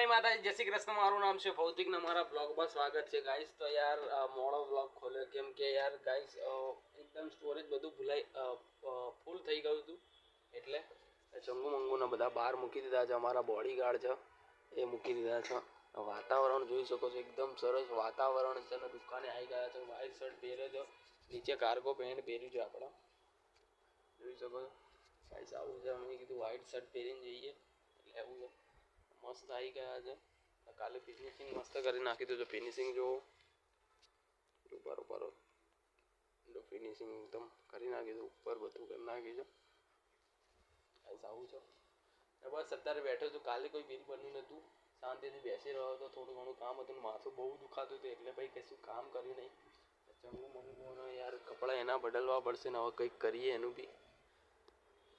જય માતાજી, જય શ્રી કૃષ્ણ. મારું નામ છે ભૌતિક ને મારા બ્લોગમાં સ્વાગત છે ગાઈસ. તો યાર મોડો બ્લોગ ખોલ્યો કેમ કે યાર ગાઈસ એકદમ સ્ટોરેજ બધું ફૂલ થઈ ગયું હતું. એટલે ચંગુ મંગુને બધા બહાર મૂકી દીધા છે. અમારા બોડીગાર્ડ છે એ મૂકી દીધા છે. વાતાવરણ જોઈ શકો છો, એકદમ સરસ વાતાવરણ છે. અને દુકાને આવી ગયા છે. વ્હાઈટ શર્ટ પહેર્યો છે, નીચે કાર્ગો પેન્ટ પહેર્યું છે. આપણે જોઈ શકો છો ગાઈસ, આવું છે. અમે કીધું વ્હાઈટ શર્ટ પહેરીને જઈએ એટલે આવું છે. મસ્ત આવી ગયા છે. કાલે ફિનિશિંગ મસ્ત કરી નાખી દીધું. ફિનિશિંગ જો બરોબર ફિનિશિંગ એકદમ કરી નાખી દીધું. ઉપર બધું કરી નાખ્યું છે. આવું છે. બસ અત્યારે બેઠો છું. કાલે કોઈ બિલ બન્યું નહોતું, શાંતિથી બેસી રહ્યો હતો. થોડું ઘણું કામ હતું, માથું બહુ દુખાતું હતું એટલે ભાઈ કશું કામ કર્યું નહીં. ચંગુ મંગુને યાર કપડાં એના બદલવા પડશે ને હવે કંઈક કરીએ એનું બી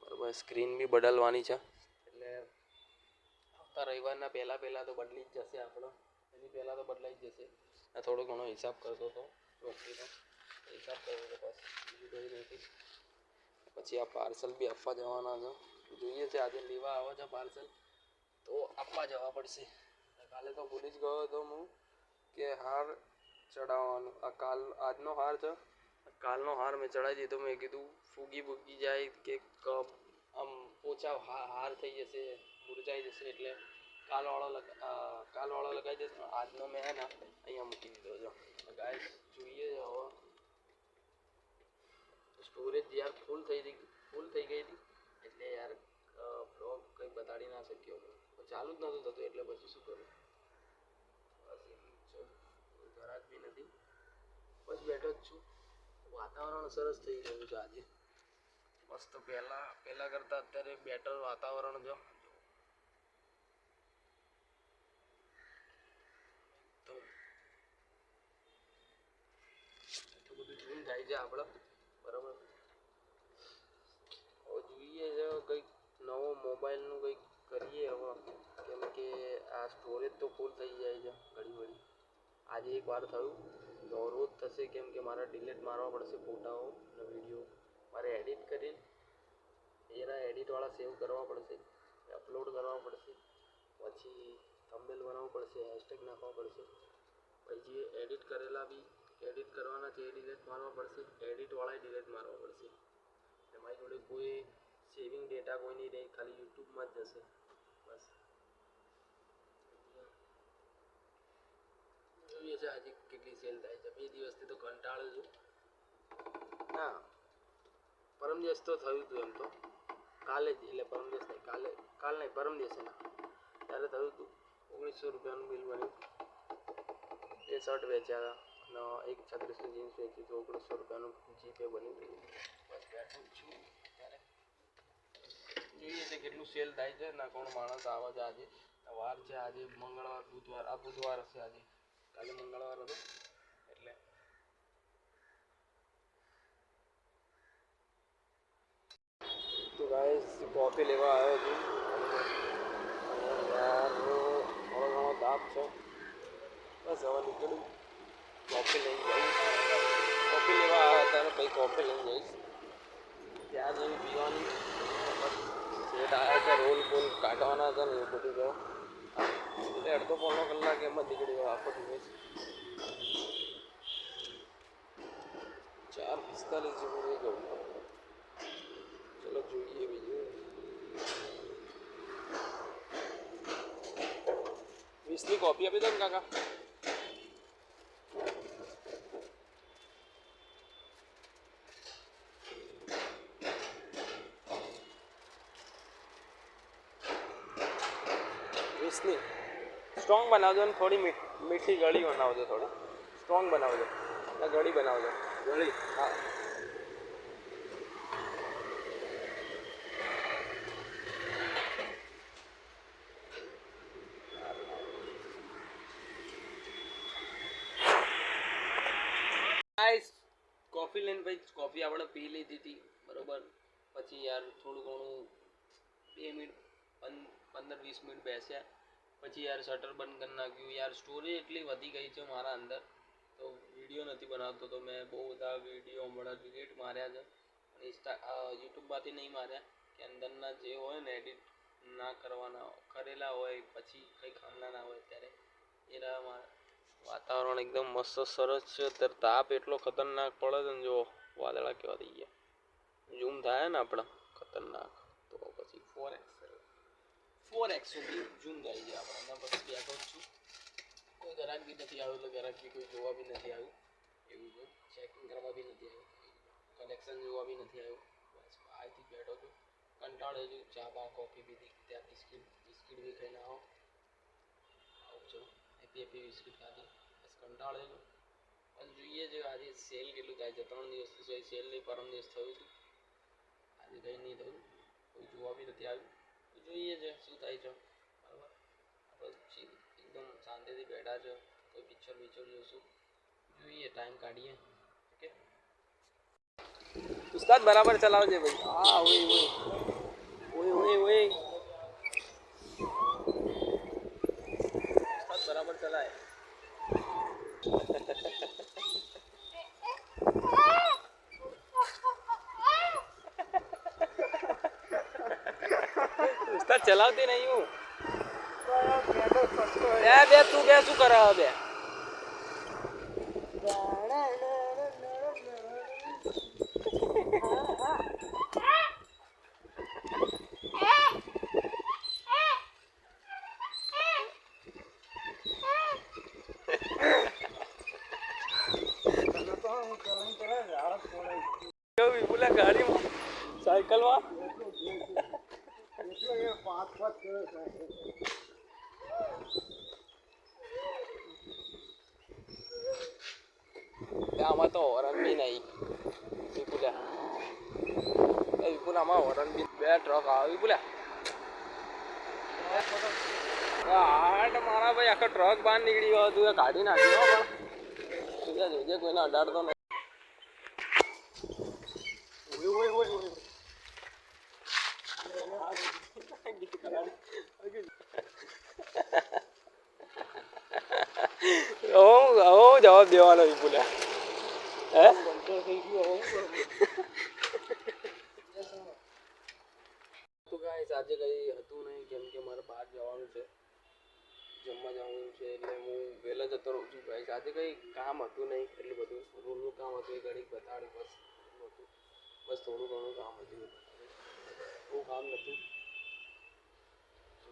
બરાબર. સ્ક્રીન બી બદલવાની છે એટલે રવિવારના પહેલાં તો બદલી જ જશે. આપણો એની પહેલાં તો બદલાઈ જ જશે. થોડો ઘણો હિસાબ કરતો હતો, નોકરીનો હિસાબ કરવો તો બસ, બીજું કંઈ નથી. પછી આ પાર્સલ બી આપવા જવાના છે. જોઈએ છે આજે લેવા આવે છે પાર્સલ તો આપવા જવા પડશે. કાલે તો ભૂલી જ ગયો હતો હું કે હાર ચડાવવાનું. આજનો હાર છે, કાલનો હાર મેં ચડાવી દીધો. મેં કીધું ફૂગી જાય કે આમ ઓછા હાર થઈ જશે, મુરઝાઈ જશે એટલે કાલવાળો લગાવી દેશે. આજનો મેં હે ને અહીંયા મૂકી દીધો છે ગાઈસ. જોઈએ હવે સ્ટોરેજ યાર ફૂલ થઈ ગઈ હતી એટલે યાર બ્લોગ કંઈ બતાડી ના શક્યો. ચાલુ જ નહોતું થતું એટલે પછી શું કરું. બસ ઘરાક બી નથી, બસ બેઠો જ છું. વાતાવરણ સરસ થઈ ગયું છે આજે મસ્ત. પહેલાં કરતાં અત્યારે બેટર વાતાવરણ છે. તો બધું જૂન થાય છે આપણે બરાબર. હવે જોઈએ છે કંઈક નવો મોબાઈલનું કંઈક કરીએ હવે, કેમ કે આ સ્ટોરેજ તો ફૂલ થઈ જાય છે ઘડી. આજે એક વાર થયું તો રોજ થશે કેમ કે મારે ડિલીટ મારવા પડશે ફોટાઓ અને વિડીયો. મારે એડિટ કરીને એના એડિટવાળા સેવ કરવા પડશે, અપલોડ કરવા પડશે, પછી થંબનેલ બનાવવું પડશે, હેશટેગ નાખવા પડશે. પછી એડિટ કરેલા બી એડિટ કરવાના છે એ ડિલીટ મારવા પડશે, એડિટવાળા ડિલીટ મારવા પડશે. મારી જોડે કોઈ સેવિંગ ડેટા કોઈ નહીં રહે, ખાલી યુટ્યુબમાં જ જશે બસ. જોઈએ છે આજે કેટલી સેલ થાય છે. 2 દિવસથી તો કંટાળું છું. ના, પરમ દિવસ તો થયું હતું એમ તો, કાલે જ એટલે પરમ દિવસ નહીં, કાલ નહીં પરમ દિવસે ના ત્યારે થયું હતું. 1900 રૂપિયાનું બિલ બન્યું. એ શર્ટ વેચ્યા હતા અને એક 36ની જીન્સ વેચી તો 1900 રૂપિયાનું જીપે બન્યું હતું. બસ બેઠો જ છું ત્યારે જોઈએ છે કેટલું સેલ થાય છે. ના કોણ માણસ આવે છે. આજે વાર છે, આજે મંગળવાર બુધવાર, આ બુધવાર હશે આજે, કાલે મંગળવાર હતો એટલે તો ગાઈસ કોફી લેવા આવ્યો છું. યાર થોડો ઘણો તાપ છે. બસ હવે નીકળું, કોફી લઈને જઈશ. કોફી લેવા આવ્યા હતા પછી કોફી લઈને જઈશ. ત્યાં જેવી પીવાની સેટ આવ્યા છે. રોલ બોલ કાઢવાના હતા ને એ બધું તો એટલે અડધો પોણો કલાક એમ જ નીકળી ગયો આખો દિવસ. 4:45 જેવું રહી ગયું. ચલો જોઈએ બીજું. 20ની કોફી આપી દો ને કાકા. સ્ટ્રોંગ બનાવજો ને થોડી મીઠી ગળી બનાવજો. થોડી સ્ટ્રોંગ બનાવજો ને ગળી બનાવજો. ગળી હા. કોફી લઈને ભાઈ કોફી આપણે પી લીધી હતી બરોબર. પછી યાર થોડું ઘણું 2 મિનિટ 15-20 મિનિટ બેસ્યા. પછી યાર શટર બંધ કરી નાખ્યું. યાર સ્ટોરેજ એટલી વધી ગઈ છે મારા અંદર તો વિડીયો નથી બનાવતો. તો મેં બહુ બધા વિડીયો હમણાં ડિલીટ માર્યા છે. યુટ્યુબમાંથી નહીં માર્યા કે અંદરના જે હોય ને એડિટ ના કરવાના કરેલા હોય પછી કંઈ ખાવાના ના હોય ત્યારે એનામાં વાતાવરણ એકદમ મસ્ત સરસ છે. અત્યારે તાપ એટલો ખતરનાક પડે છે ને, જો વાદળા કેવા થઈ ગયા. ઝૂમ થાય ને આપણે ખતરનાક, તો પછી 4x સુધી ઝૂમ થઈ ગયા આપણે. પછી બેઠો જ છું, કોઈ ગ્રાહક બી નથી આવ્યું, એટલે ગ્રાહક બી કોઈ જોવા બી નથી આવ્યું. એવું છે, ચેકિંગ કરવા બી નથી આવ્યું, કલેક્શન જોવા બી નથી આવ્યું. બસ અહીંથી બેઠો છું, કંટાળે છું. ચા બા કોફી પીધી, ત્યાં બિસ્કિટ બી ખાઈને આવો. આવું છો હેપી બિસ્કિટ ખાધી, બસ કંટાળે છું. પણ જોઈએ છે આજે સેલ કેટલું થાય છે. 3 દિવસથી સેલ નહીં, પરમ દિવસ થયું હતું, આજે કંઈ નહીં થયું, કોઈ જોવા બી નથી આવ્યું. તો જોઈએ છે શું થાય છે. બરાબર, આપણે એકદમ શાંતિથી બેઠા છે. કોઈ પિક્ચર જોઈશું, જોઈએ ટાઈમ કાઢીએ. ઓકે ઉસ્તાદ બરાબર ચલાવજે ભાઈ. હા ઓય ઓય ઓય ઉસ્તાદ બરાબર ચલાય. ઉસ્તાદ ચલાવતી નહીં હું. બે તું બે શું કરાવે બે? બોલા ગાડીમાં સાયકલમાં આમાં તો હોરન બી નહીં. વિપુલ આમાં હોરન બી બે ટ્રક આવે. વિપુલ મારા ભાઈ આખો ટ્રક બહાર નીકળી ગયો. તું એ કાઢી નાખ્યો પણ જોજે કોઈને અડાડતો નહીં. જવાબ દેવાનો વિપુલ હે તો ગાઈસ આજે કઈ હતું નહીં, કેમ કે મારે બહાર જવાનું છે, જમવા જવાનું છે, એટલે હું વહેલા જતો રહું છું. ગાઈસ આજે કઈ કામ હતું નહીં, એટલું બધું રૂમનું કામ હતું, એ ઘડીક બતાડ્યું બસ થોડું ઘણું કામ હતું, બહુ કામ નહોતું.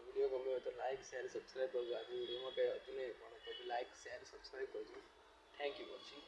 વિડીયો ગમ્યો હોય તો લાઈક શેર સબસ્ક્રાઈબ કરજો. આજે વિડીયોમાં કંઈ હતું નહીં, પણ તો લાઈક શેર સબસ્ક્રાઈબ કરજો. Thank you watching.